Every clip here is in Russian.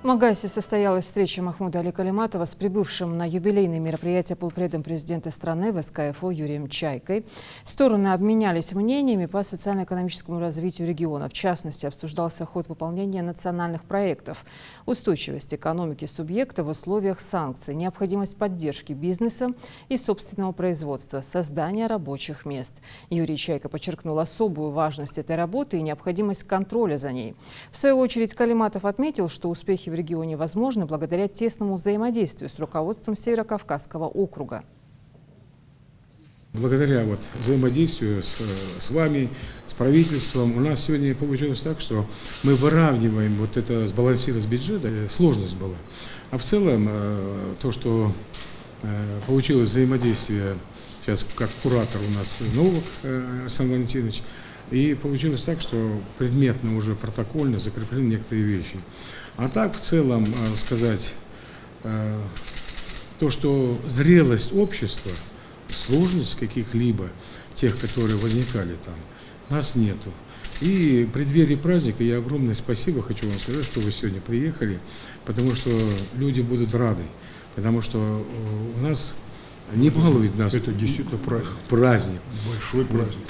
В Магасе состоялась встреча Махмуда Али Калиматова с прибывшим на юбилейное мероприятие полпредом президента страны ВСКФО Юрием Чайкой. Стороны обменялись мнениями по социально-экономическому развитию региона. В частности, обсуждался ход выполнения национальных проектов, устойчивость экономики субъекта в условиях санкций, необходимость поддержки бизнеса и собственного производства, создания рабочих мест. Юрий Чайка подчеркнул особую важность этой работы и необходимость контроля за ней. В свою очередь, Калиматов отметил, что успехи в регионе возможны благодаря тесному взаимодействию с руководством Северо-Кавказского округа. Благодаря взаимодействию с вами, с правительством, у нас сегодня получилось так, что мы выравниваем это сбалансированность бюджета. Сложность была. А в целом, то, что получилось взаимодействие, сейчас как куратор у нас Новых Александр Валентинович, и получилось так, что предметно уже протокольно закреплены некоторые вещи. А так, в целом, сказать, то, что зрелость общества, сложность каких-либо, тех, которые возникали там, у нас нету. И в преддверии праздника я огромное спасибо хочу вам сказать, что вы сегодня приехали, потому что люди будут рады, потому что у нас не балует нас. Это действительно праздник. Праздник. Большой праздник.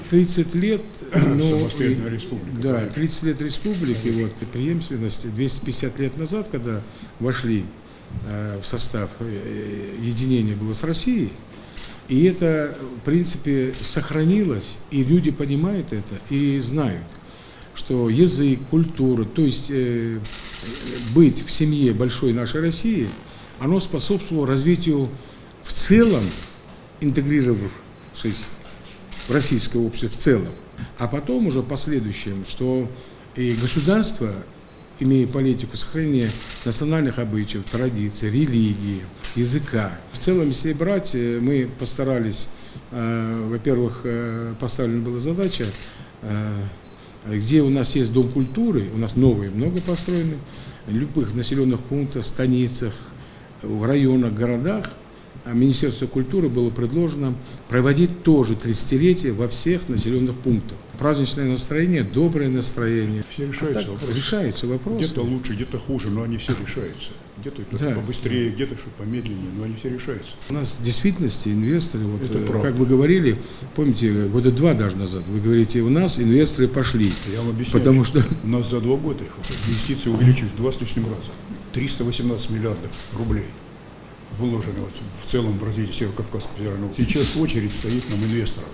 30 лет. Самостоятельная республика. Да, 30 лет республики, преемственность. 250 лет назад, когда вошли в состав, единение было с Россией, и это, в принципе, сохранилось, и люди понимают это и знают, что язык, культура, то есть быть в семье большой нашей России, оно способствовало развитию в целом, интегрировавшись в российское общество в целом, а потом уже в последующем, что и государство, имея политику сохранения национальных обычаев, традиций, религии, языка. В целом, если брать, мы постарались, во-первых, поставлена была задача, где у нас есть дом культуры, у нас новые много построены, в любых населенных пунктах, станицах, в районах, городах, Министерству культуры было предложено проводить тоже 30-летие во всех населенных пунктах. Праздничное настроение, доброе настроение. Все решаются вопросы. Решаются вопросы. Где-то лучше, где-то хуже, но они все решаются. Где-то побыстрее, где-то чуть помедленнее, но они все решаются. У нас в действительности инвесторы, как вы говорили, помните, года 2 даже назад, вы говорите, у нас инвесторы пошли. Я вам объясняю, потому что у нас за 2 года инвестиции увеличились в 2 с лишним раза. 318 миллиардов рублей вложены в целом в развитие Северо-Кавказского федерального. Сейчас очередь стоит нам инвесторов.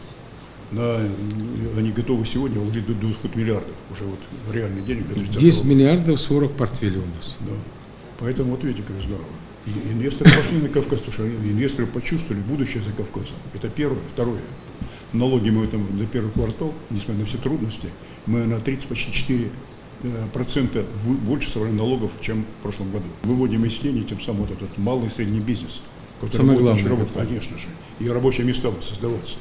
Они готовы сегодня вложить до 200 миллиардов. Уже реальный денег до 30 10 миллиардов 40 портфелей у нас. Да. Поэтому видите, как здорово. И инвесторы пошли на Кавказ, потому что инвесторы почувствовали будущее за Кавказом. Это первое. Второе. Налоги мы на первый квартал, несмотря на все трудности, мы на 30, почти 4% больше собрали налогов, чем в прошлом году. Выводим из тени тем самым этот малый и средний бизнес, который самое главное, работать, конечно же, и рабочие места будут создаваться.